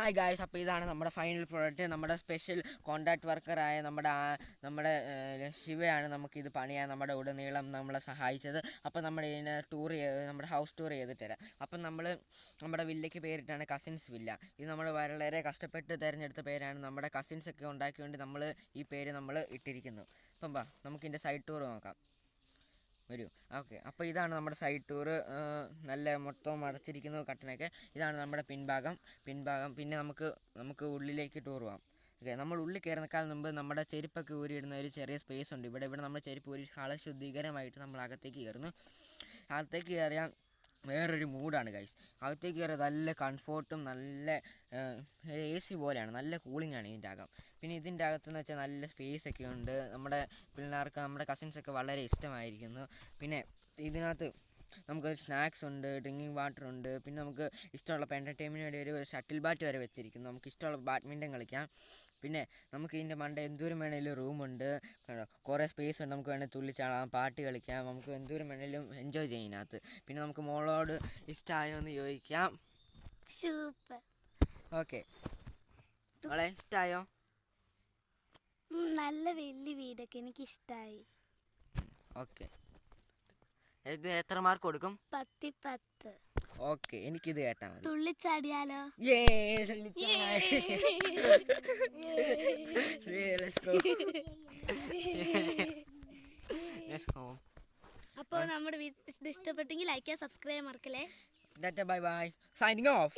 Hi guys, അപ്പോൾ ഇതാണ് നമ്മുടെ ഫൈനൽ പ്രോഡക്റ്റ്. നമ്മുടെ സ്പെഷ്യൽ കോൺട്രാക്ട് വർക്കറായ നമ്മുടെ ശിവയാണ് നമുക്കിത് പണിയാൻ നമ്മുടെ ഉടനീളം നമ്മളെ സഹായിച്ചത്. അപ്പോൾ നമ്മൾ ഇതിനെ നമ്മുടെ ഹൗസ് ടൂർ ചെയ്തിട്ട് തരാം. അപ്പം നമ്മുടെ വില്ലയ്ക്ക് പേരിട്ടാണ് കസിൻസ് വില്ല. ഇത് നമ്മൾ വളരെ കഷ്ടപ്പെട്ട് തിരഞ്ഞെടുത്ത പേരാണ്. നമ്മുടെ കസിൻസൊക്കെ ഉണ്ടാക്കിക്കൊണ്ട് ഈ പേര് നമ്മൾ ഇട്ടിരിക്കുന്നു. അപ്പം നമുക്കിതിൻ്റെ സൈഡ് ടൂർ നോക്കാം. വരൂ. ഓക്കെ, അപ്പോൾ ഇതാണ് നമ്മുടെ സൈഡ് ടൂറ്. നല്ല മൊത്തം അടച്ചിരിക്കുന്ന കട്ടനൊക്കെ. ഇതാണ് നമ്മുടെ പിൻഭാഗം. പിന്നെ നമുക്ക് ഉള്ളിലേക്ക് ടൂർ പോകാം. ഓക്കെ, നമ്മൾ ഉള്ളിൽ കയറുന്നേക്കാൾ മുമ്പ് നമ്മുടെ ചെരുപ്പൊക്കെ ഊരിയിടുന്ന ഒരു ചെറിയ സ്പേസ് ഉണ്ട് ഇവിടെ. നമ്മൾ ചെരുപ്പ് ഊരി ശുദ്ധീകരമായിട്ട് നമ്മൾ അകത്തേക്ക് കയറുന്നു. അകത്തേക്ക് കയറിയാൽ വേറൊരു മൂഡാണ് ഗൈസ്. അകത്തേക്ക് കയറിയ നല്ല കംഫോർട്ടും നല്ല AC പോലെയാണ്. നല്ല കൂളിംഗ് ആണ് ഇതിൻ്റെ അകം. പിന്നെ ഇതിൻ്റെ അകത്തെന്ന് വെച്ചാൽ നല്ല സ്പേസൊക്കെ ഉണ്ട്. നമ്മുടെ പിള്ളേർക്ക്, നമ്മുടെ കസിൻസൊക്കെ വളരെ ഇഷ്ടമായിരിക്കുന്നു. പിന്നെ ഇതിനകത്ത് നമുക്ക് സ്നാക്സ് ഉണ്ട്, ഡ്രിങ്കിങ് വാട്ടർ ഉണ്ട്. പിന്നെ നമുക്ക് ഇഷ്ടമുള്ള എൻ്റർടൈൻമെൻറ്റിന് വേണ്ടി ഒരു ഷട്ടിൽ ബാറ്റ് വരെ വെച്ചിരിക്കുന്നു. നമുക്ക് ഇഷ്ടമുള്ള ബാഡ്മിൻ്റൺ കളിക്കാം. പിന്നെ നമുക്ക് ഇതിൻ്റെ എന്തോരം വേണേലും റൂമുണ്ട്, കുറേ സ്പേസ് ഉണ്ട്. നമുക്ക് വേണമെങ്കിൽ തുള്ളിച്ചാടാം, പാട്ട് കളിക്കാം, നമുക്ക് എന്തോരം വേണേലും എൻജോയ് ചെയ്യും ഇതിനകത്ത്. പിന്നെ നമുക്ക് മോളോട് ഇഷ്ടമായോ എന്ന് ചോദിക്കാം. സൂപ്പർ. ഓക്കെ, മോളെ ഇഷ്ടമായോ? നല്ല വലിയ വീടൊക്കെ എനിക്കിഷ്ടമായി. ഓക്കെ, ഇത് എത്ര മാർക്ക് കൊടുക്കും? 10. ഓക്കെ, എനിക്കിത് കേട്ടാൽ മതി. തുള്ളിച്ചാടിയാലോ? അപ്പോൾ നമ്മുടെ വീഡിയോ ഇഷ്ടപ്പെട്ടെങ്കിൽ ലൈക്ക് ചെയ്യുക, സബ്സ്ക്രൈബ് മറക്കല്ലേ. Bye bye, signing off.